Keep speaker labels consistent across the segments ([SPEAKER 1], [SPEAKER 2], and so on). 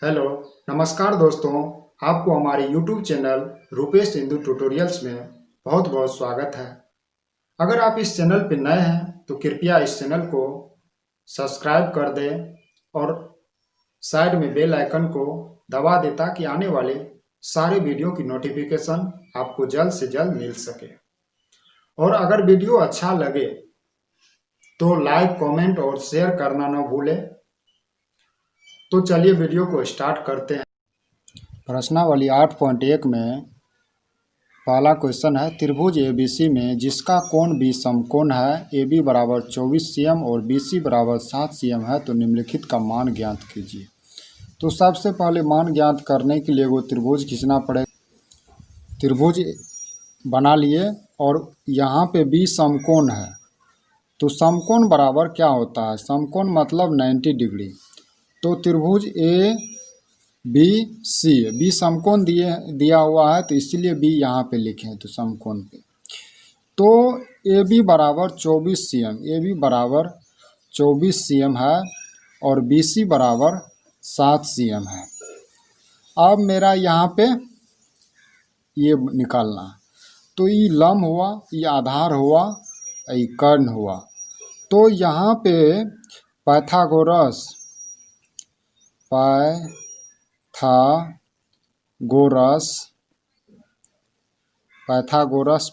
[SPEAKER 1] Hello, नमस्कार दोस्तों। आपको हमारे YouTube channel Rupesh Hindu tutorials में बहुत बहुत स्वागत है। अगर आप इस चैनल पर नए हैं तो कृपया इस चैनल को सब्सक्राइब कर दें और साइड में बेल आइकन को दबा दें ताकि आने वाले सारे वीडियो की नोटिफिकेशन आपको जल्द से जल्द मिल सके। और अगर वीडियो अच्छा लगे तो लाइक, कमेंट और शेयर करना न भूलें। तो चलिए वीडियो को स्टार्ट करते हैं। प्रश्नावली 8.1 में पहला क्वेश्चन है, त्रिभुज एबीसी में जिसका कोण बी समकोण है, ए बी बराबर 24 cm और बी सी बराबर 7 cm है, तो निम्नलिखित का मान ज्ञात कीजिए। तो सबसे पहले मान ज्ञात करने के लिए वो त्रिभुज खींचना पड़ेगा। त्रिभुज बना लिए और यहाँ पे बी समकोण है, तो समकोण बराबर क्या होता है? समकोण मतलब 90 डिग्री। तो त्रिभुज ए बी सी, बी समकोण दिया हुआ है तो इसीलिए बी यहाँ पे लिखे हैं, तो समकोण पे। तो ए बी बराबर 24 cm, ए बी बराबर 24 cm है और बी सी बराबर 7 cm है। अब मेरा यहाँ पे ये निकालना, तो ये लंब हुआ, ये आधार हुआ, ये कर्ण हुआ। तो यहाँ पे पाइथागोरस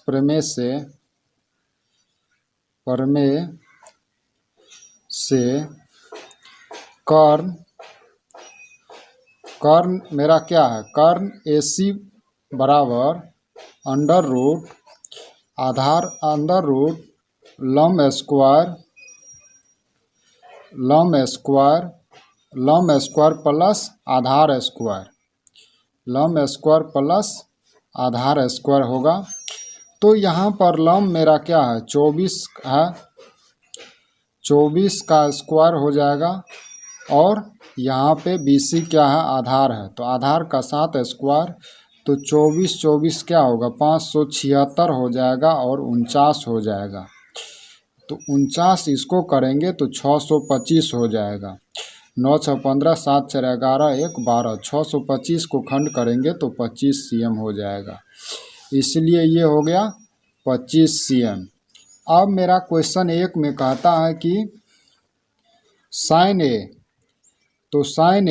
[SPEAKER 1] प्रमेय से कर्ण मेरा क्या है? कर्ण ए सी बराबर अंडर रूट आधार अंडर रूट लंब स्क्वायर प्लस आधार स्क्वायर, लंब स्क्वायर प्लस आधार स्क्वायर होगा। तो यहाँ पर लंब मेरा क्या है? 24 है, 24 का स्क्वायर हो जाएगा और यहाँ पे बी सी क्या है? आधार है, तो आधार का 7 स्क्वायर, तो 24 क्या होगा? 576 हो जाएगा और 49 हो जाएगा। तो 49 इसको करेंगे तो 625 हो जाएगा। 9 6 15, 7 4 11, 1 12, 625 को खंड करेंगे तो 25 cm हो जाएगा। इसलिए ये हो गया 25 cm। अब मेरा क्वेश्चन 1 में कहता है कि साइन ए, तो साइन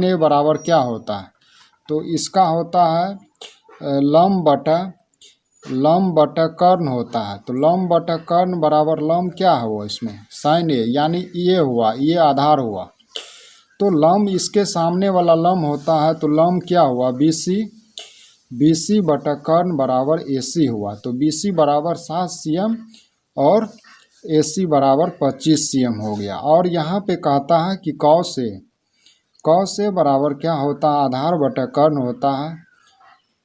[SPEAKER 1] ए बराबर क्या होता है? तो इसका होता है लंब बटा कर्ण होता है। तो लंब बटा कर्ण बराबर लंब क्या हुआ इसमें? साइन ए, यानी ये हुआ, ये आधार हुआ। तो लंब इसके सामने वाला लंब होता है, तो लंब क्या हुआ? बी सी बटा कर्ण बराबर ए सी हुआ। तो बी सी बराबर 7 cm और ए सी बराबर 25 cm हो गया। और यहाँ पे कहता है कि कॉस ए बराबर क्या होता है? आधार बटा कर्ण होता है।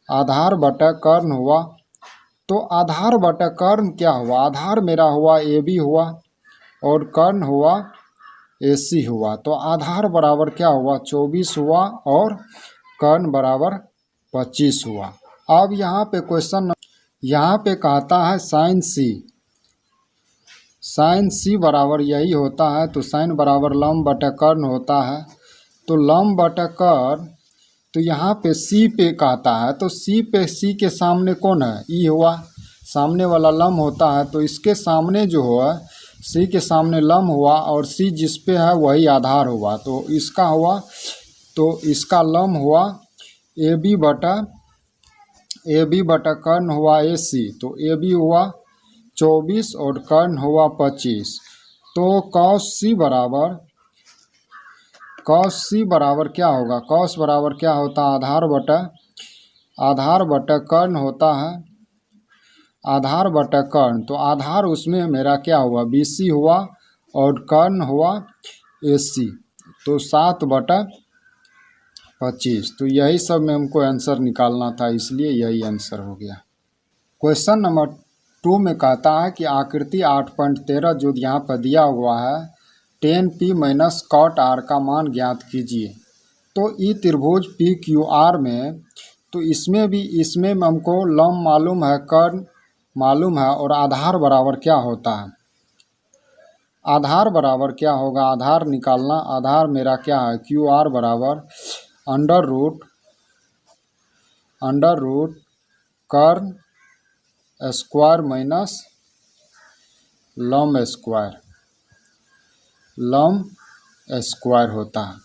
[SPEAKER 1] आधार बटा कर्ण हुआ, तो आधार बटा कर्ण क्या हुआ? आधार मेरा हुआ ए बी हुआ और कर्ण हुआ ए सी हुआ। तो आधार बराबर क्या हुआ? 24 हुआ और कर्ण बराबर 25 हुआ। अब यहाँ पे क्वेश्चन यहाँ पे कहता है साइन सी बराबर यही होता है। तो साइन बराबर लंब बटा कर्ण होता है। तो लंब बटा कर्ण, तो यहाँ पे सी पे कहता है, तो सी पे, सी के सामने कौन है? ई हुआ, सामने वाला लंब होता है। तो इसके सामने जो हुआ, सी के सामने लंब हुआ और सी जिस पे है वही आधार हुआ। तो इसका हुआ, तो इसका लंब हुआ ए बी बटा कर्ण हुआ ए सी। तो ए बी हुआ 24 और कर्ण हुआ 25। तो कॉस सी बराबर क्या होगा? कॉस बराबर क्या होता है? आधार बटा कर्ण होता है, आधार बटा कर्ण। तो आधार उसमें मेरा क्या हुआ? बी सी हुआ और कर्ण हुआ ए सी, तो 7 बटा 25। तो यही सब में हमको आंसर निकालना था, इसलिए यही आंसर हो गया। क्वेश्चन नंबर 2 में कहता है कि आकृति 8.13 जो यहाँ पर दिया हुआ है, tan P minus cot R का मान ज्ञात कीजिए। तो ई त्रिभुज पी क्यू आर में, तो इसमें हमको लंब मालूम है, कर्ण मालूम है और आधार बराबर क्या होता है? आधार बराबर क्या होगा, आधार निकालना, आधार मेरा क्या है, क्यू आर बराबर अंडर रूट कर्न स्क्वायर माइनस लम स्क्वायर होता है।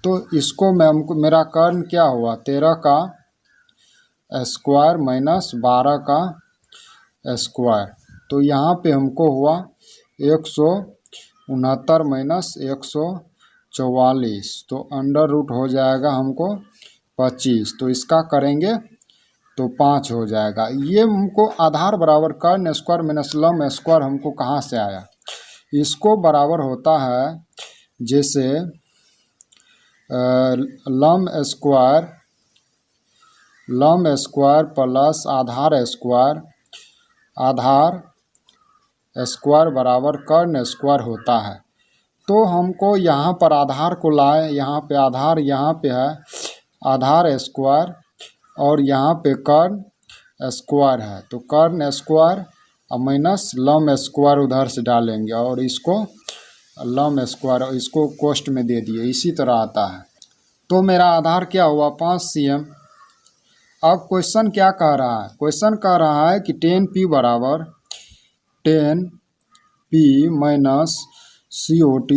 [SPEAKER 1] तो इसको मैं हमको मेरा कर्न क्या हुआ, 13 का स्क्वायर माइनस 12 का स्क्वायर। तो यहाँ पे हमको हुआ 169 माइनस 144, तो अंडर रूट हो जाएगा हमको 25, तो इसका करेंगे तो 5 हो जाएगा। ये हमको आधार बराबर कर्न स्क्वायर माइनस लम स्क्वायर हमको कहाँ से आया, इसको बराबर होता है जैसे लम स्क्वायर प्लस आधार स्क्वायर बराबर कर्न स्क्वायर होता है। तो हमको यहाँ पर आधार को लाए, यहाँ पे आधार यहाँ पे है आधार स्क्वायर और यहाँ पे कर्न स्क्वायर है, तो कर्न स्क्वायर और माइनस लम स्क्वायर उधर से डालेंगे और इसको लम स्क्वायर इसको कोष्ट में दे दिए, इसी तरह आता है। तो मेरा आधार क्या हुआ 5 cm। अब क्वेश्चन क्या कह रहा है, क्वेश्चन कह रहा है कि 10p बराबर 10p minus COT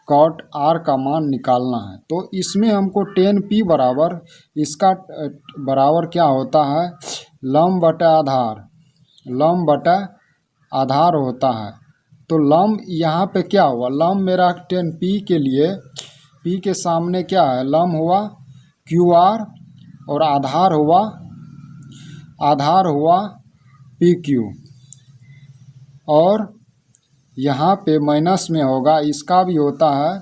[SPEAKER 1] cot R का मान निकालना है। तो इसमें हमको 10p बराबर इसका बराबर क्या होता है, लम बटा आधार होता है। तो लम यहाँ पे क्या हुआ, लम मेरा 10p के लिए p के सामने क्या है, लम हुआ QR और आधार हुआ PQ और यहाँ पे माइनस में होगा, इसका भी होता है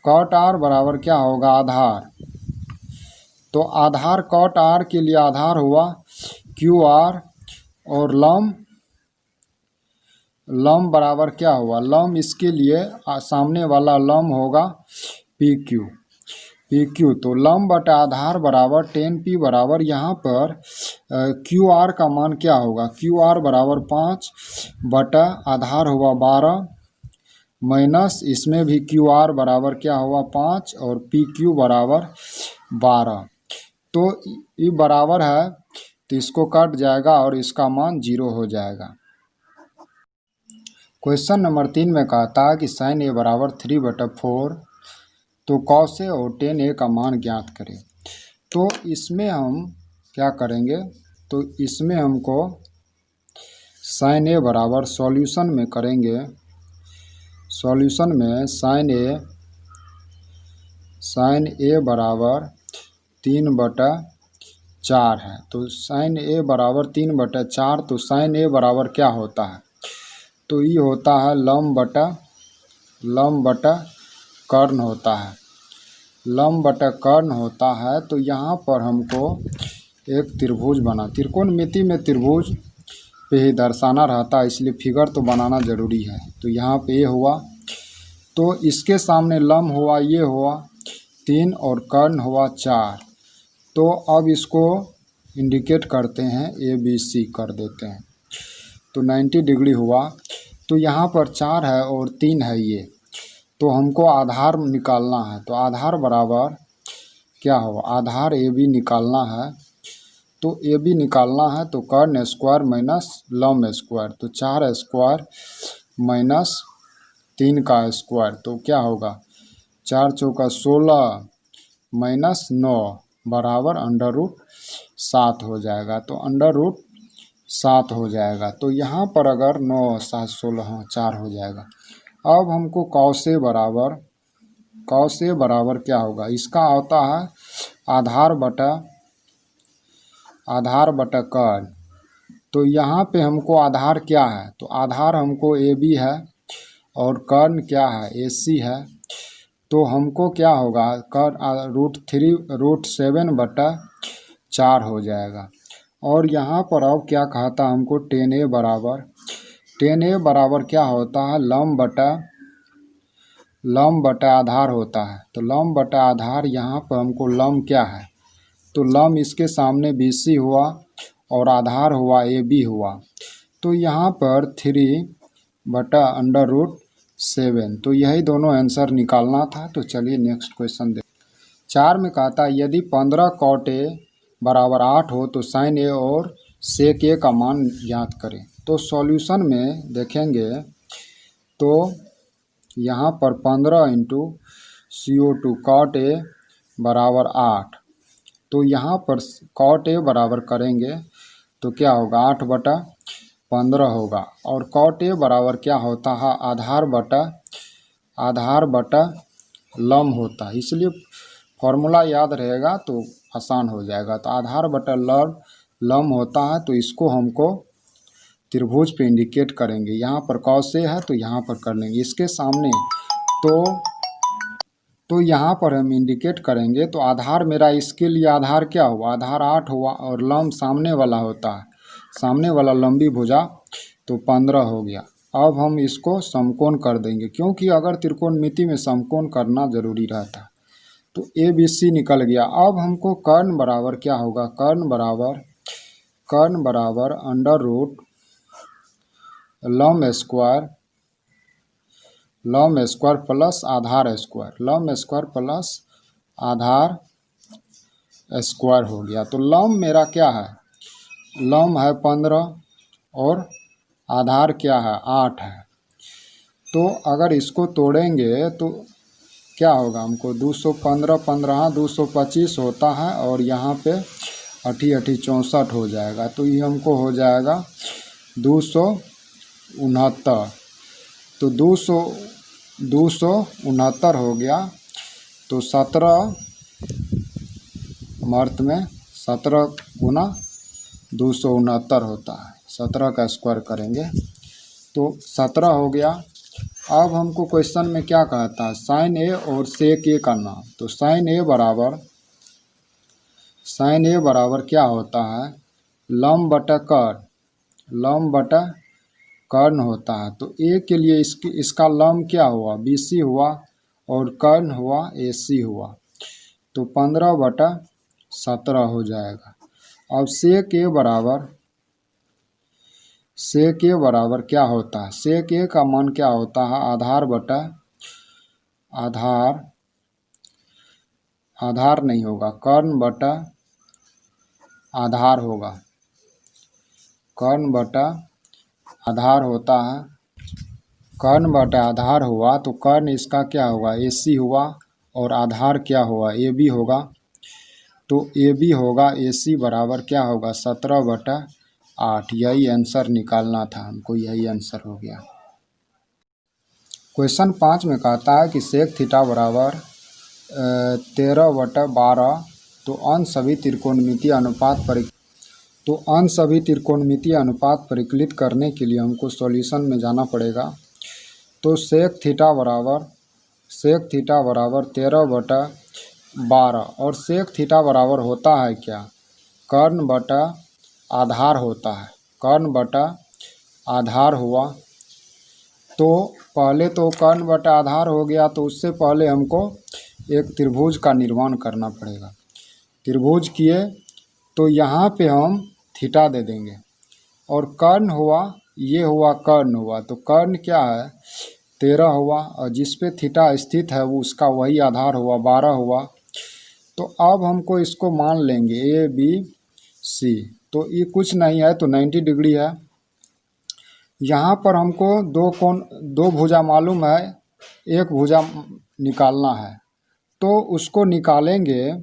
[SPEAKER 1] कॉट आर बराबर क्या होगा आधार। तो आधार कॉट आर के लिए आधार हुआ QR और लम बराबर क्या हुआ, लम इसके लिए सामने वाला लम होगा PQ। तो लम बटा आधार बराबर 10p बराबर यहाँ पर QR का मान क्या होगा, QR बराबर 5 बटा आधार हुआ 12 माइनस इसमें भी QR बराबर क्या हुआ 5 और PQ बराबर 12। तो ये बराबर है तो इसको कट जाएगा और इसका मान 0 हो जाएगा। क्वेश्चन नंबर 3 में कहता है कि sin a बराबर 3/4, तो cos a और tan a का मान ज्ञात करें। तो इसमें हम क्या करेंगे, तो इसमें हमको sin a बराबर सॉल्यूशन में करेंगे, सॉल्यूशन में sin a बराबर 3/4 है। तो sin a बराबर 3/4, तो sin a बराबर क्या होता है, तो ये होता है लम बटा कर्ण होता है, लम बटा कर्ण होता है। तो यहाँ पर हमको एक त्रिभुज बना, त्रिकोणमिति में त्रिभुज पे ही दर्शाना रहता है, इसलिए फिगर तो बनाना ज़रूरी है। तो यहाँ पे ये हुआ, तो इसके सामने लम हुआ, ये हुआ 3 और कर्ण हुआ 4। तो अब इसको इंडिकेट करते हैं, ABC कर देते हैं, तो 90 डिग्री हुआ। तो यहाँ पर 4 है और 3 है ये, तो हमको आधार निकालना है। तो आधार बराबर क्या होगा, आधार AB निकालना है। तो AB निकालना है तो कर्ण स्क्वायर माइनस लम स्क्वायर, तो 4 स्क्वायर माइनस 3 का स्क्वायर, तो क्या होगा 4 चौका 16 माइनस 9 बराबर अंडर रूट 7 हो जाएगा। तो अंडर रूट 7 हो जाएगा। तो यहाँ पर अगर 9 7 16 4 हो जाएगा। अब हमको cos a बराबर क्या होगा, इसका होता है आधार बटा कर्ण। तो यहाँ पे हमको आधार क्या है, तो आधार हमको AB है और कर्ण क्या है AC है। तो हमको क्या होगा कर्ण √7/4 हो जाएगा। और यहाँ पर अब क्या कहता है हमको 10a बराबर क्या होता है, लम बटा आधार होता है। तो लम बटा आधार, यहाँ पर हमको लम क्या है, तो लम इसके सामने BC हुआ और आधार हुआ AB हुआ। तो यहाँ पर 3 बटा √7। तो यही दोनों आंसर निकालना था। तो चलिए नेक्स्ट क्वेश्चन देख। 4 में कहता है यदि 15 cot A बराबर 8 हो तो sin A और sec A का मान ज्ञात करें। तो सॉल्यूशन में देखेंगे तो यहाँ पर 15 इंटू CO2 cot A बराबर 8। तो यहाँ पर cot A बराबर करेंगे तो क्या होगा 8/15 होगा। और cot A बराबर क्या होता है आधार बटा लम होता है, इसलिए फॉर्मूला याद रहेगा तो आसान हो जाएगा। तो आधार बटा लम होता है। तो इसको हमको त्रिभुज पे इंडिकेट करेंगे। यहाँ पर cos A है तो यहाँ पर कर लेंगे इसके सामने। तो यहाँ पर हम इंडिकेट करेंगे। तो आधार मेरा इसके लिए आधार क्या हुआ आधार 8 हुआ और लंब सामने वाला होता है, सामने वाला लंबी भुजा तो 15 हो गया। अब हम इसको समकोण कर देंगे क्योंकि अगर त्रिकोणमिति में समकोण करना जरूरी रहता है। तो ABC निकल गया। अब हमको कर्ण बराबर क्या होगा कर्ण बराबर √ लम स्क्वायर प्लस आधार स्क्वायर हो गया। तो लम मेरा क्या है लम है 15 और आधार क्या है 8 है। तो अगर इसको तोड़ेंगे तो क्या होगा हमको 215 225 होता है और यहाँ पे 64 हो जाएगा। तो ये हमको हो जाएगा 269। तो 269 हो गया। तो 17 मर्त में 17 गुना 269 होता है। 17 का स्क्वायर करेंगे तो 17 हो गया। अब हमको क्वेश्चन में क्या कहता है sin A और sec A का नाम। तो sin A बराबर क्या होता है लंब बटा कर्ण होता है। तो A के लिए इसका लंब क्या हुआ BC हुआ और कर्ण हुआ AC हुआ। तो 15/17 हो जाएगा। अब sec A बराबर क्या होता है sec A का मान क्या होता है आधार नहीं होगा कर्ण बटा आधार होगा। कर्ण बटा आधार होता है। कर्ण बटा आधार हुआ तो कर्ण इसका क्या होगा AC हुआ और आधार क्या हुआ AB होगा। तो AB होगा AC बराबर क्या होगा 17/8। यही आंसर निकालना था हमको, यही आंसर हो गया। क्वेश्चन 5 में कहता है कि सेक थीटा बराबर 13/12। तो अन्य सभी त्रिकोणमितीय अनुपात परिकलित करने के लिए हमको सॉल्यूशन में जाना पड़ेगा। तो सेक थीटा बराबर 13/12 और सेक थीटा बराबर होता है क्या कर्ण बटा आधार होता है। कर्ण बटा आधार हुआ तो पहले तो कर्ण बटा आधार हो गया। तो उससे पहले हमको एक त्रिभुज का निर्माण करना पड़ेगा। त्रिभुज किए तो यहाँ पे हम थीटा दे देंगे और कर्ण हुआ ये हुआ कर्ण हुआ। तो कर्ण क्या है 13 हुआ और जिस पे थीटा स्थित है वो उसका वही आधार हुआ 12 हुआ। तो अब हमको इसको मान लेंगे ABC। तो ये कुछ नहीं है तो 90 डिग्री है। यहाँ पर हमको दो भुजा मालूम है, एक भुजा निकालना है। तो उसको निकालेंगे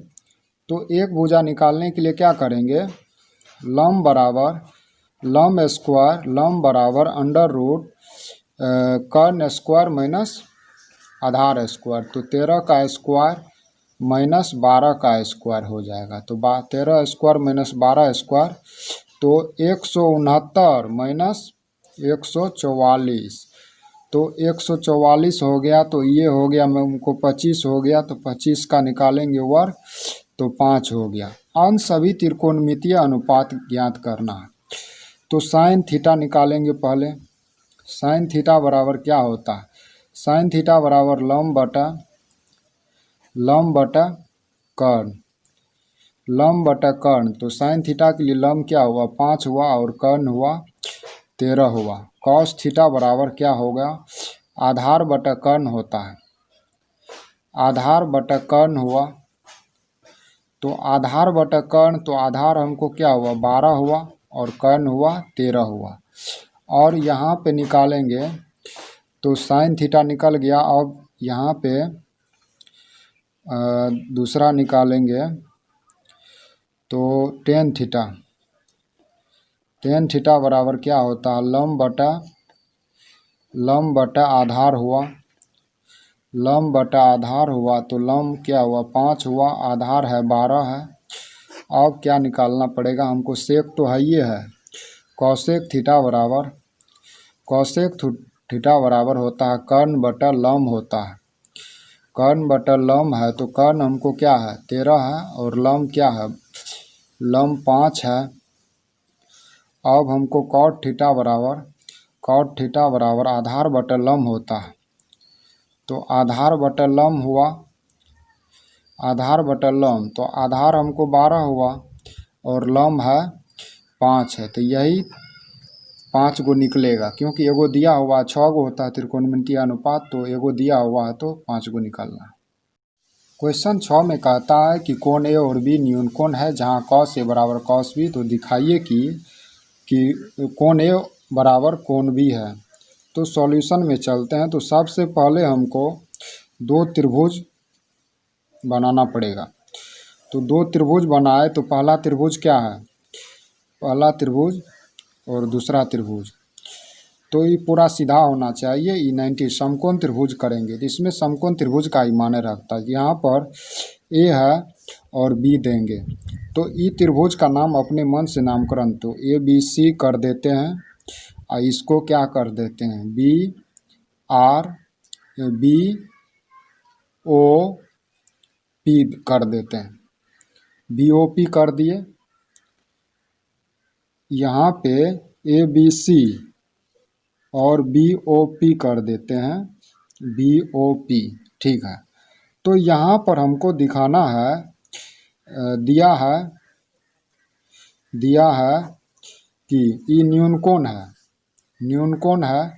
[SPEAKER 1] तो एक भुजा निकालने के लिए क्या करेंगे लंब बराबर √ कर्ण स्क्वायर माइनस आधार स्क्वायर। तो 13 का स्क्वायर माइनस 12 का स्क्वायर हो जाएगा। तो 13 स्क्वायर माइनस 12 स्क्वायर तो 169 माइनस 144। तो 144 हो गया। तो ये हो गया हमको 25 हो गया। तो 25 का निकालेंगे वर्ग तो 5 हो गया। अन्य सभी त्रिकोणमितीय अनुपात ज्ञात करना है। तो साइन थीटा निकालेंगे पहले। साइन थीटा बराबर क्या होता है साइन थीटा बराबर लंब बटा कर्ण। तो साइन थीटा के लिए लंब क्या हुआ 5 हुआ और कर्ण हुआ 13 हुआ। कॉस थीटा बराबर क्या होगा, आधार बटा कर्ण होता है, आधार बटा कर्ण हुआ, तो आधार बटा कर्ण, तो आधार हमको क्या हुआ 12 हुआ और कर्ण हुआ 13 हुआ। और यहाँ पे निकालेंगे तो साइन थीटा निकल गया। अब यहाँ पे दूसरा निकालेंगे तो टेन थीटा, टेन थीटा बराबर क्या होता है, लंब बटा आधार हुआ, लंब बटा आधार हुआ, तो लंब क्या हुआ 5 हुआ, आधार है 12 है। अब क्या निकालना पड़ेगा हमको, सेक तो है ये है, कॉसेक थीटा बराबर, कॉसेक थीटा बराबर होता है कर्ण बटा लंब होता है, कर्ण बटा लंब है, तो कर्ण हमको क्या है 13 है और लंब क्या है, लंब 5 है। अब हमको कॉट थीटा बराबर आधार बटा लंब होता है, तो आधार बटा लंब हुआ, आधार बटा लंब, तो आधार हमको 12 हुआ और लंब है 5 है, तो यही 5 गो निकलेगा, क्योंकि एगो दिया हुआ 6 गो होता है त्रिकोणमितीय अनुपात, तो एगो दिया हुआ है तो 5 गो निकालना है। क्वेश्चन 6 में कहता है कि कोण ए और बी न्यून कोण है जहां कॉस ए बराबर कॉस बी, तो दिखाइए कि कोण ए बराबर कोण बी है। तो सॉल्यूशन में चलते हैं। तो सबसे पहले हमको दो त्रिभुज बनाना पड़ेगा। तो दो त्रिभुज बनाए तो पहला त्रिभुज क्या है, पहला त्रिभुज और दूसरा त्रिभुज, तो ये पूरा सीधा होना चाहिए। ये 90 समकोण त्रिभुज करेंगे तो इसमें समकोण त्रिभुज का ही माने रखता है। यहाँ पर ए है और बी देंगे, तो ई त्रिभुज का नाम अपने मन से नामकरण, तो ए बी सी कर देते हैं और इसको क्या कर देते हैं B R B O P कर देते हैं, बी ओ पी कर दिए। यहाँ पे ए बी सी और बी ओ पी कर देते हैं, बी ओ पी, ठीक है। तो यहाँ पर हमको दिखाना है, दिया है कि ई न्यून कोण है, न्यून कोण है,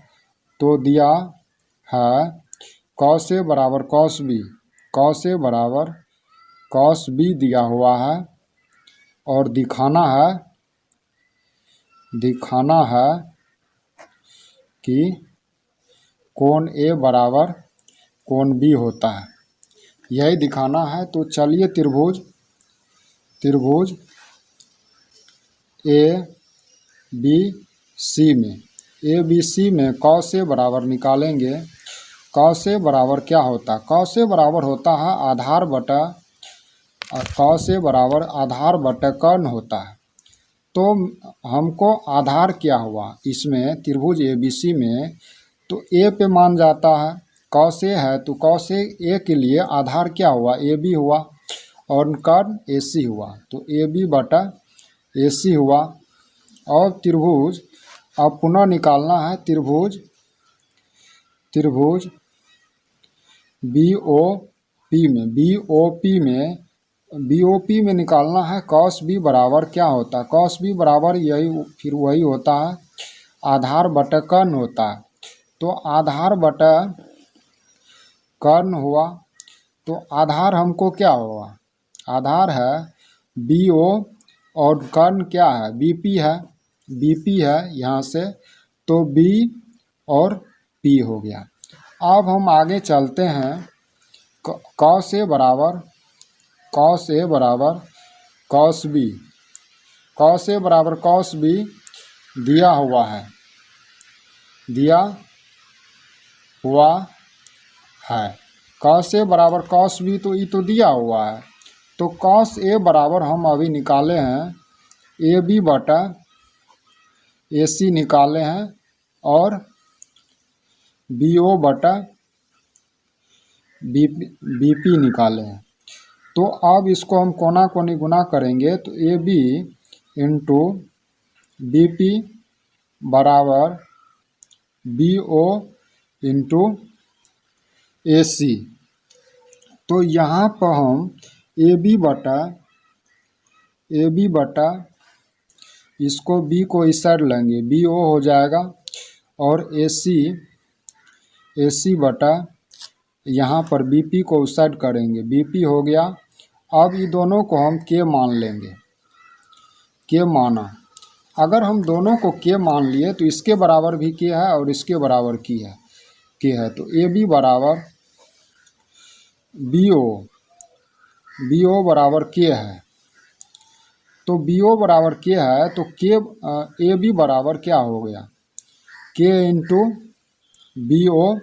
[SPEAKER 1] तो दिया है कॉस ए बराबर कॉस बी, कॉस ए बराबर कॉस बी दिया हुआ है, और दिखाना है कि कोण ए बराबर कोण बी होता है, यही दिखाना है। तो चलिए त्रिभुज ए बी सी में कॉस ए बराबर निकालेंगे। कॉस ए बराबर क्या होता है, कॉस ए बराबर होता है आधार बटा, कॉस ए बराबर आधार बटा कर्ण होता है। तो हमको आधार क्या हुआ इसमें त्रिभुज ए बी सी में, तो ए पे मान जाता है, कॉस ए है तो कॉस ए के लिए आधार क्या हुआ ए बी हुआ और कर्ण ए सी हुआ, तो ए बी बटा ए सी हुआ। और त्रिभुज अब पुनः निकालना है, त्रिभुज बी ओ पी में निकालना है कॉस बी बराबर क्या होता है, कॉस बी बराबर यही फिर वही होता है आधार बटा कर्ण होता है। तो आधार बटा कर्ण हुआ, तो आधार हमको क्या हुआ, आधार है बी ओ और कर्ण क्या है बी पी है यहाँ से, तो बी और पी हो गया। अब हम आगे चलते हैं, कॉस ए बराबर कॉस बी, कॉस ए बराबर कॉस बी दिया हुआ है, कॉस ए बराबर कॉस बी, तो ये तो दिया हुआ है। तो कॉस ए बराबर हम अभी निकाले हैं ए बी बटा ए सी निकाले हैं, और बी ओ बटा बी पी निकाले हैं। तो अब इसको हम कोना कोनी गुना करेंगे, तो A B into B P बराबर B O into A C. तो यहाँ पर हम ए बी बटा इसको बी को इस साइड लेंगे, बी ओ हो जाएगा, और ए सी बटा यहाँ पर बी पी को उस साइड करेंगे, बी पी हो गया। अब ये दोनों को हम के मान लेंगे, के माना। अगर हम दोनों को के मान लिए तो इसके बराबर भी के है और इसके बराबर के है, तो ए बी बराबर बी ओ बराबर के है। तो बी ओ बराबर के है तो के ए बी बराबर क्या हो गया, के इंटू बी ओ।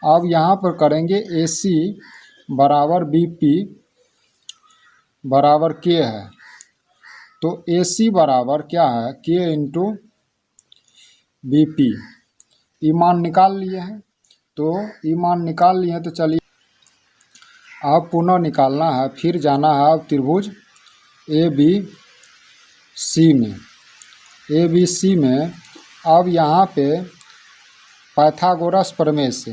[SPEAKER 1] अब यहाँ पर करेंगे ए सी बराबर बी पी बराबर के है, तो ए सी बराबर क्या है, के इंटू बी पी। ई मान निकाल लिए हैं, तो ई मान निकाल लिए हैं, तो चलिए अब पुनः निकालना है, फिर जाना है अब त्रिभुज ए बी सी में। अब यहाँ पे पाइथागोरस प्रमेय से,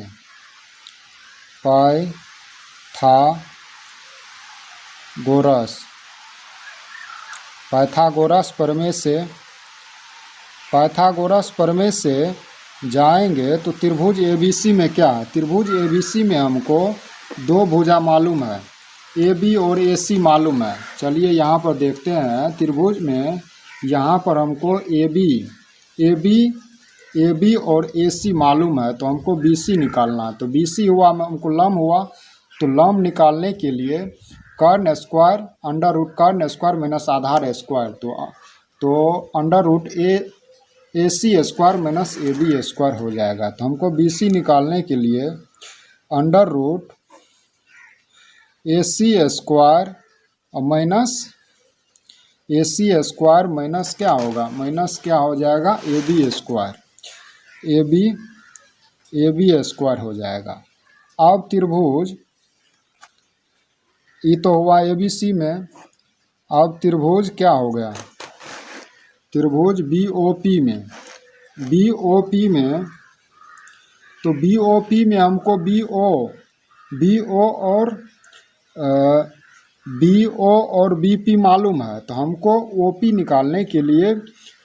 [SPEAKER 1] पाइथागोरस प्रमेय से जाएंगे तो त्रिभुज एबीसी में क्या है, त्रिभुज एबीसी में हमको दो भुजा मालूम है, ए बी और ए सी मालूम है। चलिए यहाँ पर देखते हैं त्रिभुज में, यहाँ पर हमको ए बी और ए सी मालूम है, तो हमको बी सी निकालना है। तो बी सी हुआ, हमको लंब हुआ, तो लंब निकालने के लिए कर्ण स्क्वायर अंडर रूट कर्ण स्क्वायर माइनस आधार स्क्वायर, तो under root A C square minus A B square हो जाएगा। तो हमको बी सी निकालने के लिए under root A C square minus क्या होगा, माइनस क्या हो जाएगा, ए बी स्क्वायर हो जाएगा। अब त्रिभुज ये तो हुआ ए बी सी में, अब त्रिभुज क्या हो गया, त्रिभुज बी ओ पी में, तो बी ओ पी में हमको बी ओ और बी पी मालूम है, तो हमको ओ पी निकालने के लिए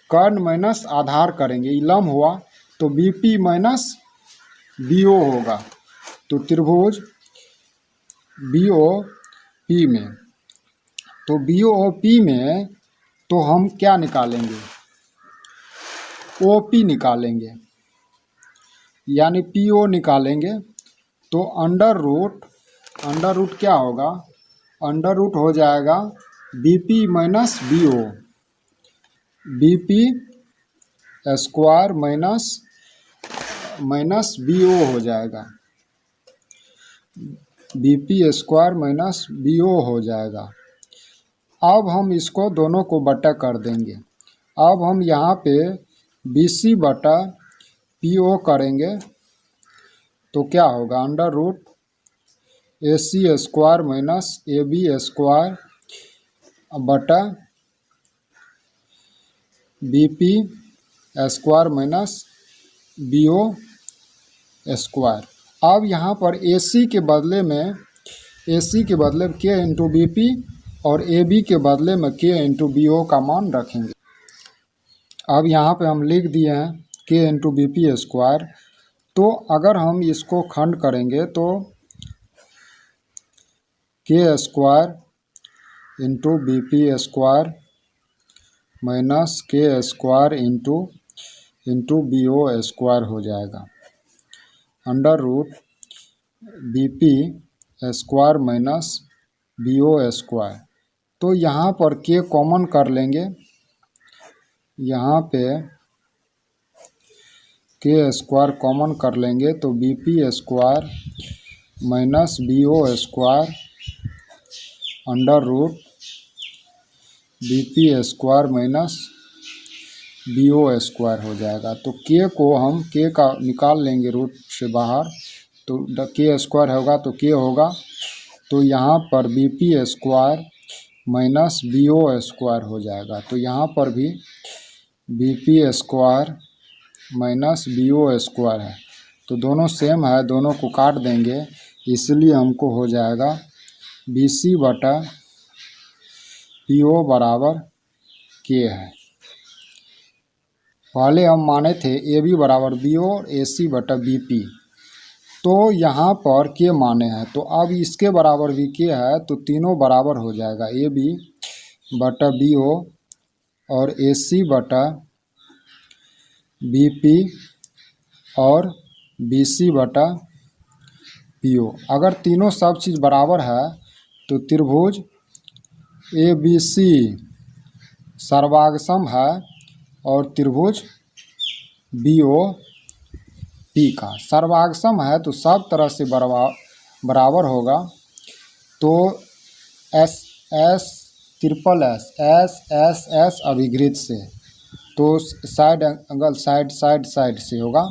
[SPEAKER 1] कर्ण माइनस आधार करेंगे, लंब हुआ तो B P minus B O होगा। तो त्रिभुज बी ओ पी में, तो बी ओ पी में तो हम क्या निकालेंगे, ओ पी निकालेंगे, यानी पी ओ निकालेंगे। तो अंडर रूट क्या होगा, अंडर रूट हो जाएगा B P minus B O, B P square minus B O हो जाएगा, B P square minus B O हो जाएगा। अब हम इसको दोनों को बटा कर देंगे। अब हम यहाँ पे बी सी बटा पी ओ करेंगे, तो क्या होगा, under root A C square minus A B square बटा B P square minus B O square. अब यहाँ पर ए सी के बदले में के इंटू बी पी और ए बी के बदले में के इंटू बी ओ का मान रखेंगे। अब यहाँ पे हम लिख दिए हैं के इंटू बी पी स्क्वायर। तो अगर हम इसको खंड करेंगे तो K square into B P square minus K square into B O square हो जाएगा, under root B P square minus B O square. तो यहाँ पर के कॉमन कर लेंगे, यहाँ पे के स्क्वायर कॉमन कर लेंगे, तो B P square minus B O square under root B P square minus B O square हो जाएगा। तो के को हम के का निकाल लेंगे रूट से बाहर, तो के स्क्वायर होगा तो के होगा, तो यहाँ पर B P square minus B O square हो जाएगा। तो यहाँ पर भी B P square minus B O square है, तो दोनों सेम है, दोनों को काट देंगे, इसलिए हमको हो जाएगा बी सी बटा पी ओ बराबर के है। पहले हम माने थे ए बी बराबर बी ओ और ए सी बटा बी पी, तो यहाँ पर के माने हैं, तो अब इसके बराबर भी के है तो तीनों बराबर हो जाएगा, ए बी बटा बी ओ और ए सी बटा बी पी और बी सी बटा पी ओ। अगर तीनों सब चीज़ बराबर है तो त्रिभुज ए बी सी सर्वागसम है और त्रिभुज बी ओ पी का सर्वागसम है, तो सब तरह से बराबर होगा। तो S S triple S S S S अभिघृत से, तो साइड एंगल साइड से होगा।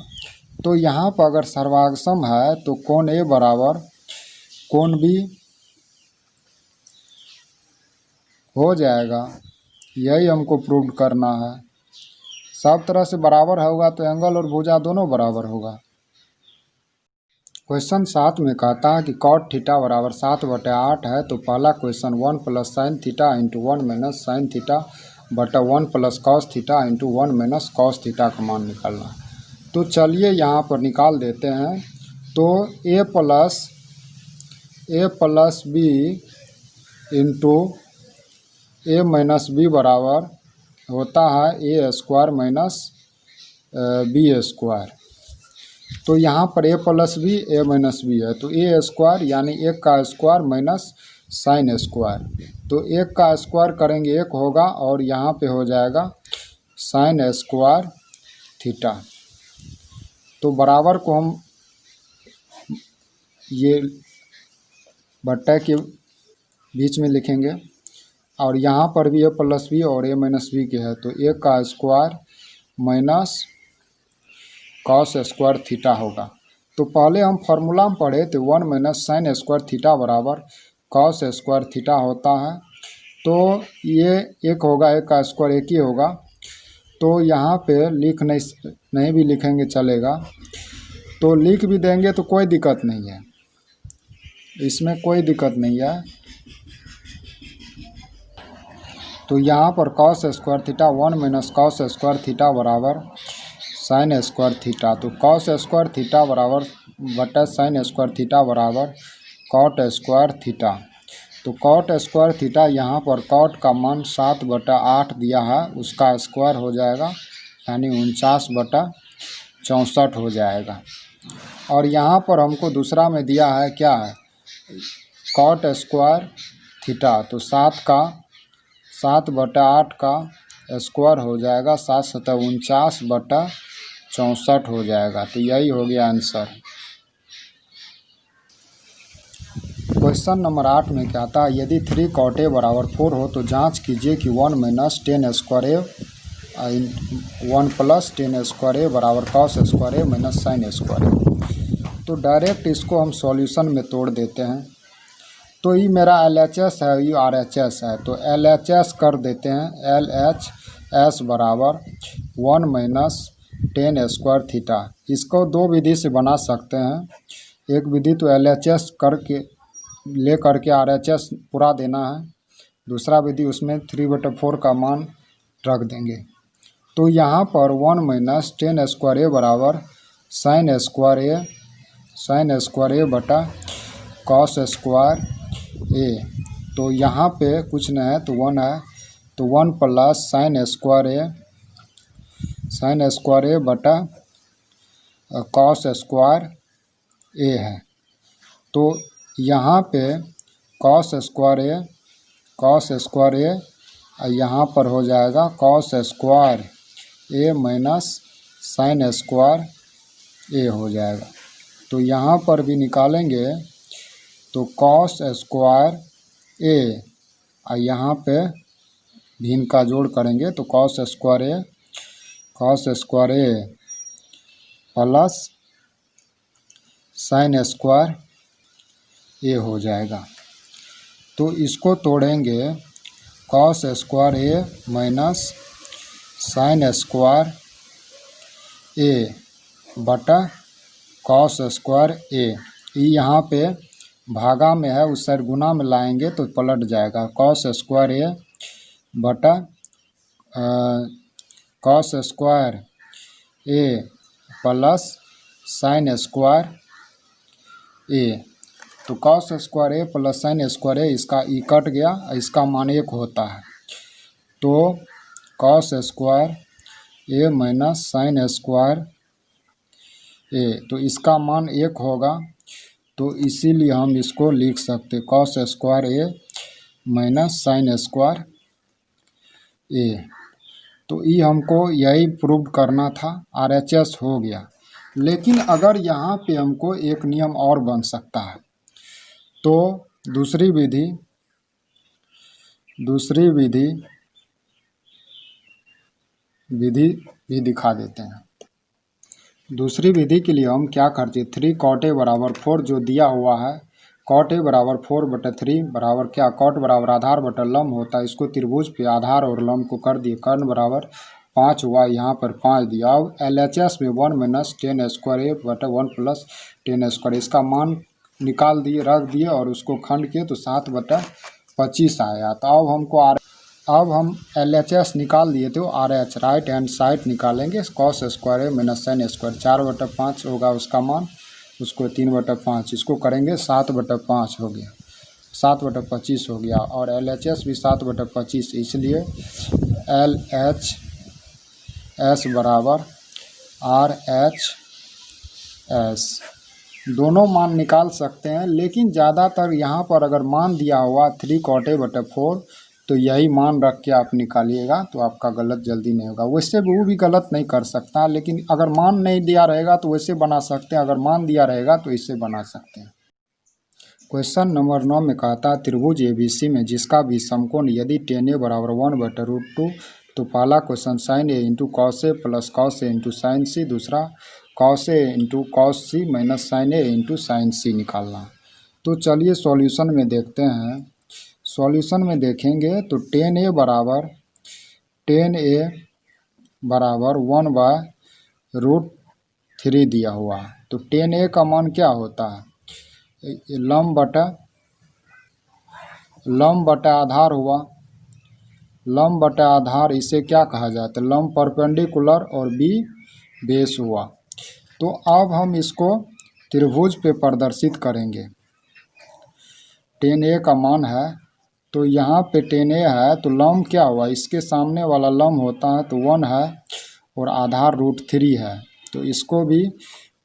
[SPEAKER 1] तो यहाँ पर अगर सर्वागसम है तो कोण ए बराबर कोण बी हो जाएगा, यही हमको प्रूव करना है। सब तरह से बराबर होगा तो एंगल और भुजा दोनों बराबर होगा। क्वेश्चन 7 में कहता है कि कॉट थीटा बराबर 7/8 है, तो पहला question 1 + sin theta into 1 - sin theta बटा 1 + cos theta into 1 - cos theta का मान निकालना है। तो चलिए यहाँ पर निकाल देते हैं। तो a plus B into a minus B बराबर होता है a square minus B square. तो यहाँ पर a plus B a minus B है, तो a स्क्वायर यानी 1 का स्क्वायर माइनस साइन स्क्वायर, तो 1 का स्क्वायर करेंगे 1 होगा और यहाँ पे हो जाएगा साइन स्क्वायर थीटा। तो बराबर को हम ये बट्टे के बीच में लिखेंगे और यहाँ पर भी a प्लस बी और a माइनस बी के है, तो 1 का square minus cos square theta होगा। तो पहले हम फार्मूला में पढ़े तो 1 - साइन स्क्वायर थीटा बराबर कॉस स्क्वायर थीटा होता है। तो ये 1 होगा, 1 का स्क्वायर 1 ही होगा। तो यहाँ पे लिख नहीं भी लिखेंगे चलेगा, तो लिख भी देंगे तो कोई दिक्कत नहीं है, इसमें कोई दिक्कत नहीं है। तो यहाँ पर cos square theta 1 - cos square theta बराबर साइन स्क्वायर थीटा, तो कॉस स्क्वायर थीटा बराबर बटा साइन स्क्वायर थीटा बराबर कॉट स्क्वायर थीटा। तो कॉट स्क्वायर थीटा यहाँ पर कॉट का मान 7/8 दिया है, उसका स्क्वायर हो जाएगा यानी 49/64 हो जाएगा। और यहाँ पर हमको दूसरा में दिया है क्या है, कॉट स्क्वायर थीटा, तो 7/8 का स्क्वायर हो जाएगा 7 × 7 = 49/64 हो जाएगा। तो यही हो गया आंसर। क्वेश्चन नंबर 8 में क्या आता है, यदि 3 cot A बराबर 4 हो तो जांच कीजिए कि 1 - tan square A 1 + tan square A बराबर cos square A - sin square A। तो डायरेक्ट इसको हम सॉल्यूशन में तोड़ देते हैं। तो ये मेरा LHS है, ये RHS है, तो LHS कर देते हैं। LHS बराबर 1 - tan स्क्वायर थीटा। इसको दो विधि से बना सकते हैं। एक विधि तो LHS ले करके RHS पूरा देना है, दूसरा विधि उसमें 3/4 का मान रख देंगे। तो यहाँ पर 1 - tan स्क्वायर A बराबर sin स्क्वायर A बटा cos स्क्वायर A। तो यहाँ पे कुछ नहीं है तो 1 है, तो 1 + sin स्क्वायर A बटा cos स्क्वायर A है। तो यहाँ पे cos स्क्वायर A यहाँ पर हो जाएगा cos square A minus sin square A हो जाएगा। तो यहाँ पर भी निकालेंगे तो cos स्क्वायर A यहाँ पे भी इनका जोड़ करेंगे तो cos square A plus sin square A हो जाएगा। तो इसको तोड़ेंगे cos square A minus sin square A बटा cos स्क्वायर A। यहाँ पे भागा में है, उस साइड गुना में लाएंगे तो पलट जाएगा cos स्क्वायर A बटा cos स्क्वायर ए प्लस साइन स्क्वायर ए। तो कॉस स्क्वायर ए प्लस साइन स्क्वायर ए, इसका ई कट गया, इसका मान 1 होता है। तो कॉस स्क्वायर ए माइनस साइन स्क्वायर ए, तो इसका मान 1 होगा। तो इसीलिए हम इसको लिख सकते कॉस स्क्वायर ए माइनस साइन स्क्वायर ए। तो ये हमको यही प्रूव करना था, RHS हो गया। लेकिन अगर यहाँ पे हमको एक नियम और बन सकता है, तो दूसरी विधि भी दिखा देते हैं। दूसरी विधि के लिए हम क्या करते, 3 cot a बराबर 4 जो दिया हुआ है, cot a बराबर 4/3 बराबर क्या, cot बराबर आधार बटा लंब होता है। इसको त्रिभुज पे आधार और लंब को कर दिए, कर्ण बराबर 5 हुआ, यहाँ पर 5 दिया। अब LHS में 1 माइनस 10 स्क्वायर ए बटा 1 प्लस 10 स्क्वायर, इसका मान निकाल दिए, रख दिए और उसको खंड किए तो 7/25 आया। तो अब हम LHS निकाल दिए थे, RH राइट हैंड साइड निकालेंगे, कॉस स्क्वायर ए माइनस साइन स्क्वायर 4/5 होगा उसका मान, उसको 3/5, इसको करेंगे 7/5 हो गया, 7/25 हो गया। और LHS भी 7/25, इसलिए LHS बराबर RHS। दोनों मान निकाल सकते हैं, लेकिन ज़्यादातर यहाँ पर अगर मान दिया हुआ 3 cot a/4 तो यही मान रख के आप निकालिएगा, तो आपका गलत जल्दी नहीं होगा। वैसे वो भी गलत नहीं कर सकता, लेकिन अगर मान नहीं दिया रहेगा तो वैसे बना सकते हैं, अगर मान दिया रहेगा तो इससे बना सकते हैं। क्वेश्चन नंबर 9 में कहता है त्रिभुज ABC में जिसका भी समकोण यदि tan a बराबर 1/√2, तो पहला question sine a into cos A plus cos A into sine C, दूसरा cos A into cos C minus sine A into sine C निकालना। तो चलिए सॉल्यूशन में देखते हैं। सॉल्यूशन में देखेंगे तो tan a बराबर 1/√3 दिया हुआ है। तो tan a का मान क्या होता है, लंब बटा आधार हुआ, लंब बटा आधार, इसे क्या कहा जाता है, लंब परपेंडिकुलर, और बी बेस हुआ। तो अब हम इसको त्रिभुज पे प्रदर्शित करेंगे। tan a का मान है, तो यहाँ पे tan a है, तो लंब क्या हुआ, इसके सामने वाला लंब होता है तो 1 है, और आधार √3 है, तो इसको भी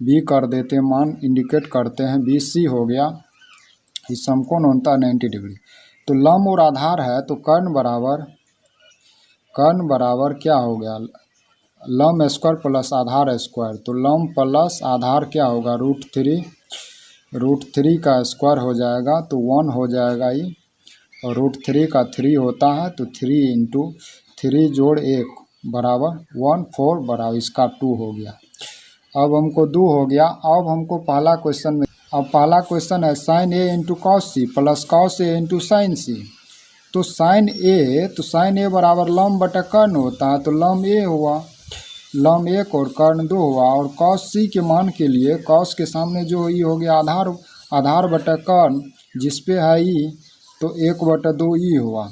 [SPEAKER 1] b कर देते, मान इंडिकेट करते हैं, BC हो गया। इस समकोण होता है 90 डिग्री। तो लंब और आधार है, तो कर्ण बराबर क्या हो गया, लंब स्क्वायर प्लस आधार स्क्वायर, तो लंब प्लस आधार क्या होगा, √3 का स्क्वायर हो जाएगा, तो 1 हो जाएगा ये, और √3 का 3 होता है, तो 3 इंटू 3 जोड़ 1 बराबर 1, 4 बराबर इसका 2 हो गया। अब हमको 2 हो गया। अब हमको पहला क्वेश्चन है sine A into cos C plus cos A into sine C. तो साइन ए बराबर लंब बटा कर्ण होता है, तो लंब ए हुआ, लंब 1 और कर्ण 2 हुआ। और कॉस सी के मान के लिए कॉस के सामने जो ई हो गया आधार बटा कर्ण, जिस पे है ई, तो 1/2 ई हुआ।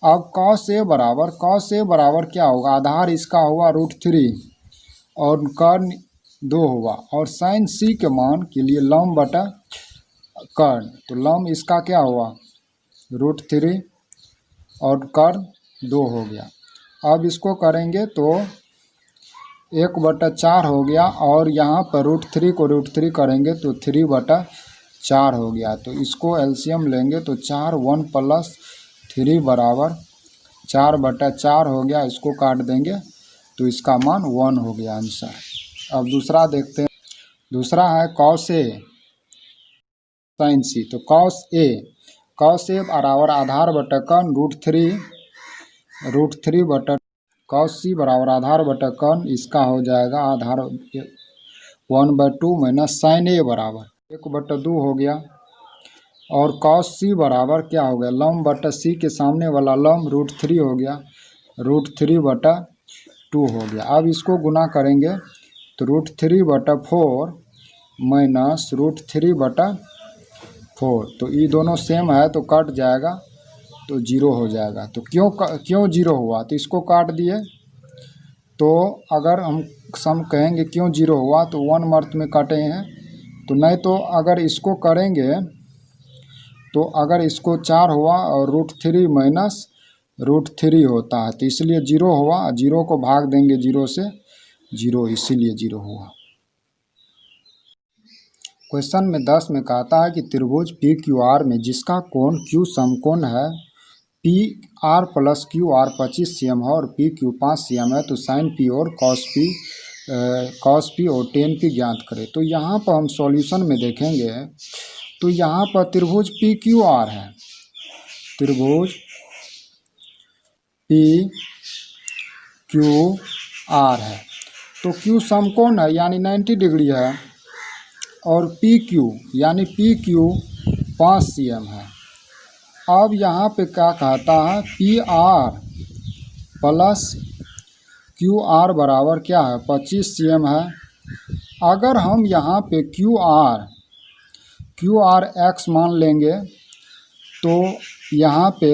[SPEAKER 1] अब कॉस ए बराबर क्या होगा, आधार इसका हुआ √3 और कर्ण 2 हुआ। और साइन सी के मान के लिए लंब बटा कर्ण, तो लंब इसका क्या हुआ, √3 और कर्ण 2 हो गया। अब इसको करेंगे तो 1/4 हो गया, और यहाँ पर √3 को √3 करेंगे तो 3/4 हो गया। तो इसको एलसीएम लेंगे तो 4, 1 प्लस 3 बराबर 4/4 हो गया। इसको काट देंगे तो इसका मान 1 हो गया आंसर। अब दूसरा देखते हैं। दूसरा है कॉस ए साइन सी। तो कॉस ए बराबर आधार बटा कर्ण √3 बटा कॉस सी बराबर आधार बटा कर्ण, इसका हो जाएगा आधार 1/2 माइनस साइन ए बराबर 1/2 हो गया। और कॉस सी बराबर क्या हो गया, लंब बटा सी के सामने वाला लंब √3 हो गया, √3/2 हो गया। अब इसको गुना करेंगे तो √3/4 माइनस √3/4, तो ये दोनों सेम है तो कट जाएगा, तो 0 हो जाएगा। तो क्यों 0 हुआ, तो इसको काट दिए तो अगर हम सम कहेंगे क्यों जीरो हुआ, तो 1 मर्थ में काटे हैं, तो नहीं तो अगर इसको करेंगे तो अगर इसको 4 हुआ और √3 माइनस √3 होता है, तो इसलिए जीरो हुआ। जीरो को भाग देंगे जीरो से, जीरो, इसीलिए जीरो हुआ। क्वेश्चन में 10 में कहता है कि त्रिभुज पी क्यू आर में जिसका कोण क्यू समकोण है, P R plus Q R 25 cm है और पी क्यू 5 cm है, तो साइन पी और कॉस पी और टेन पी ज्ञात करें। तो यहाँ पर हम सॉल्यूशन में देखेंगे तो यहाँ पर त्रिभुज पी क्यू आर है, त्रिभुज पी क्यू आर है, तो क्यू समकोण है यानी 90 डिग्री है, और पी क्यू यानी पी क्यू 5 cm है। अब यहाँ पे क्या कहता है, P R plus Q R बराबर क्या है, 25 cm है। अगर हम यहाँ पे क्यू आर एक्स मान लेंगे, तो यहाँ पे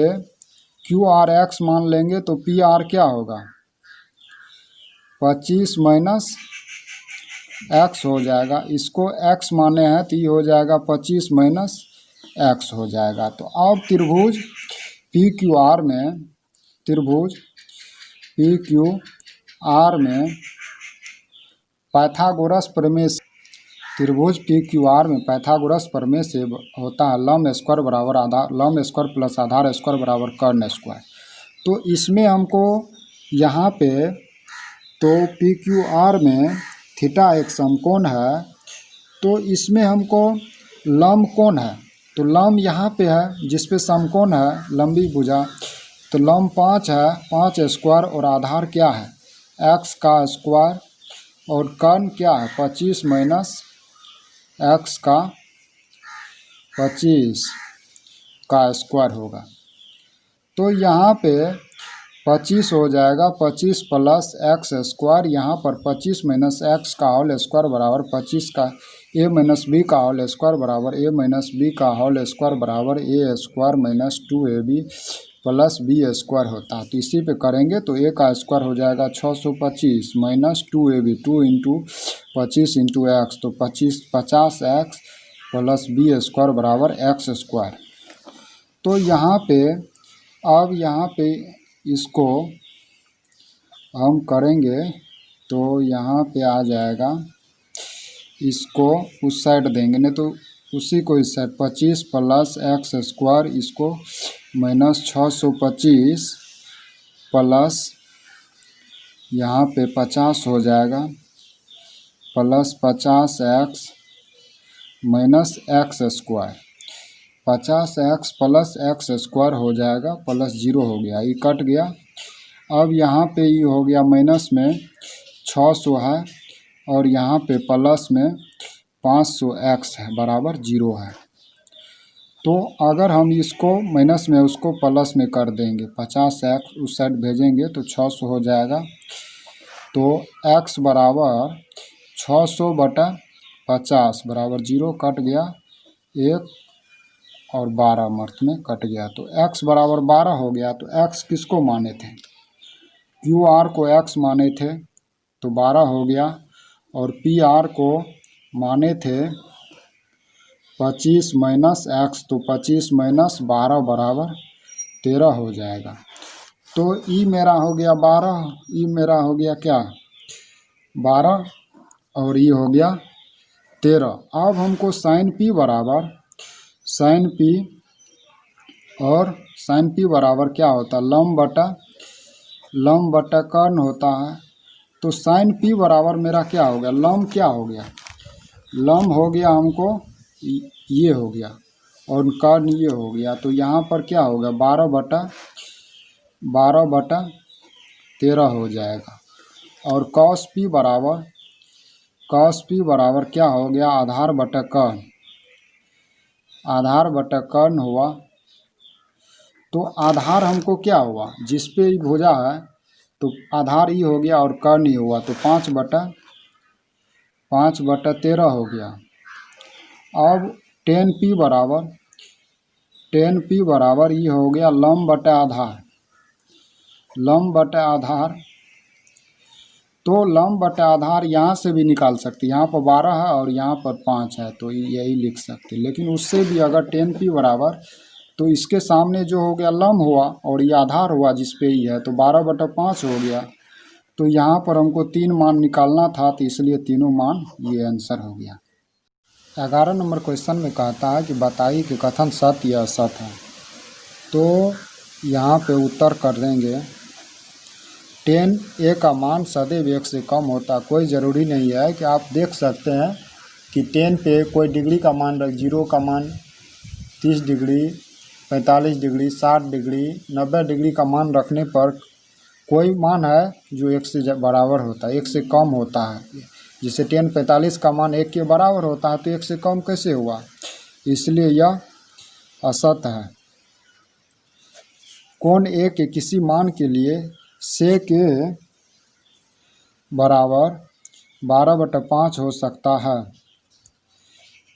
[SPEAKER 1] क्यू आर एक्स मान लेंगे तो पी आर क्या होगा, 25 माइनस एक्स हो जाएगा। इसको एक्स माने हैं तो ये हो जाएगा 25 माइनस एक्स हो जाएगा। तो अब त्रिभुज पी क्यू आर में, त्रिभुज पी क्यू आर में पाइथागोरस प्रमेय, त्रिभुज पी क्यू आर में पाइथागोरस प्रमेय से होता है लंब स्क्वायर बराबर आधार, लंब स्क्वायर प्लस आधार स्क्वायर बराबर कर्ण स्क्वायर। तो इसमें हमको यहाँ पे, तो पी क्यू आर में थीटा एक समकोण है, तो इसमें हमको लंब कोण है, तो लंब यहाँ पे है जिस पे समकोण है लंबी भुजा, तो लंब 5 है, 5 स्क्वायर और आधार क्या है एक्स का स्क्वायर, और कर्ण क्या है 25 माइनस एक्स का 25 का स्क्वायर होगा। तो यहाँ पे 25 हो जाएगा, 25 प्लस एक्स स्क्वायर, यहाँ पर 25 माइनस एक्स का होल स्क्वायर बराबर 25 का ए माइनस बी का होल स्क्वायर बराबर ए माइनस बी का होल स्क्वायर बराबर A square minus 2ab plus B square होता है। तो इसी पे करेंगे तो ए का स्क्वायर हो जाएगा 625 minus 2ab, 2 into 25 into x, तो 50 एक्स प्लस बी स्क्वायर बराबर एक्स स्क्वायर। तो यहाँ पे, अब यहाँ पे इसको हम करेंगे तो यहाँ पे आ जाएगा, इसको उस साइड देंगे, नहीं तो उसी को इस साइड 25 प्लस एक्स स्क्वायर, इसको माइनस 625 प्लस यहाँ पे 50 हो जाएगा plus 50 x minus x square, 50 x plus x square हो जाएगा, प्लस 0 हो गया, ये कट गया। अब यहाँ पे ये हो गया माइनस में 600 है और यहाँ पे प्लस में 500 एक्स है बराबर 0 है। तो अगर हम इसको माइनस में उसको प्लस में कर देंगे, 50 एक्स उस साइड भेजेंगे तो 600 हो जाएगा। तो एक्स बराबर 600 बटा 50 बराबर 0, कट गया 1 और 12 मर्थ में कट गया, तो x बराबर 12 हो गया। तो x किसको माने थे, क्यू आर को x माने थे तो 12 हो गया, और पी आर को माने थे 25 माइनस एक्स, तो 25 माइनस 12 बराबर 13 हो जाएगा। तो ई मेरा हो गया 12, ई मेरा हो गया क्या 12 और ई हो गया 13। अब हमको साइन पी बराबर, साइन पी, और साइन पी बराबर क्या होता है लंब बटा कर्ण होता है। तो साइन पी बराबर मेरा क्या हो गया, लंब क्या हो गया, लंब हो गया हमको ये हो गया और कर्ण ये हो गया। तो यहाँ पर क्या होगा 12 बटा 13 हो जाएगा। और कॉस पी बराबर क्या हो गया, आधार बटा कर्ण, आधार बटा कर्ण हुआ। तो आधार हमको क्या हुआ, जिस पे ये भुजा है तो आधार ही हो गया और कर्ण ही हुआ, तो 5 बटा 13 हो गया। अब टेन पी बराबर ये हो गया लंब बटा आधार, लंब बटा आधार, तो लंब बटा आधार यहाँ से भी निकाल सकते, यहाँ पर 12 है और यहाँ पर 5 है, तो यही लिख सकते। लेकिन उससे भी अगर 10p बराबर, तो इसके सामने जो हो गया लंब हुआ और ये आधार हुआ जिस पे ही है, तो 12/5 हो गया। तो यहाँ पर हमको 3 मान निकालना था, तो इसलिए तीनों मान ये आंसर हो गया। 11 नंबर क्वेश्चन में कहता है कि बताइए कि कथन सत्य या असत है। तो यहाँ पे उत्तर कर देंगे 10a का मान सदैव 1 से कम होता। कोई ज़रूरी नहीं है कि आप देख सकते हैं कि 10 पे कोई डिग्री का मान 0 का मान 30 डिग्री, 45 डिग्री, 60 डिग्री, 90 डिग्री का मान रखने पर कोई मान है जो 1 से बराबर होता है, 1 से कम होता है। जैसे 10 45 का मान 1 के बराबर होता है, तो 1 से कम कैसे हुआ, इसलिए यह असत है। कोण ए के किसी मान के लिए से के बराबर 12/5 हो सकता है।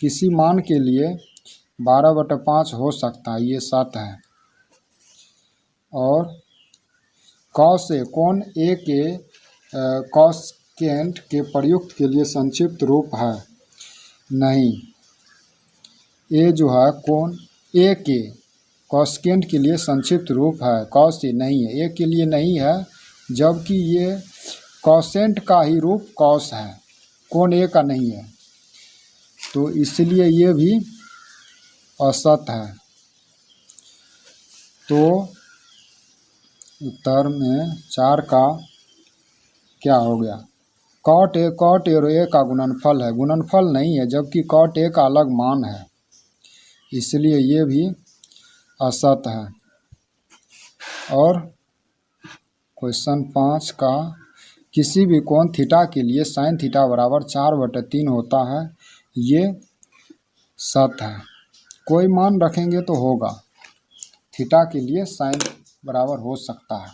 [SPEAKER 1] किसी मान के लिए 12/5 हो सकता है, ये सत्य है। और कॉस ए, कोण ए के कॉसेकेंट के प्रयुक्त के लिए संक्षिप्त रूप है। नहीं, ए जो है कोण ए के कॉसेकेंट के लिए संक्षिप्त रूप है, कॉस ए नहीं है, ए के लिए नहीं है, जबकि ये कॉसेंट का ही रूप कॉस है, कोण ए का नहीं है, तो इसलिए ये भी असत है। तो उत्तर में 4 का क्या हो गया, कॉट ए और ए का गुणनफल है, गुणनफल नहीं है, जबकि कॉट ए का अलग मान है, इसलिए ये भी असत है। और क्वेश्चन 5 का किसी भी कोण थीटा के लिए साइन थीटा बराबर 4/3 होता है, ये सत्य है। कोई मान रखेंगे तो होगा, थीटा के लिए साइन बराबर हो सकता है।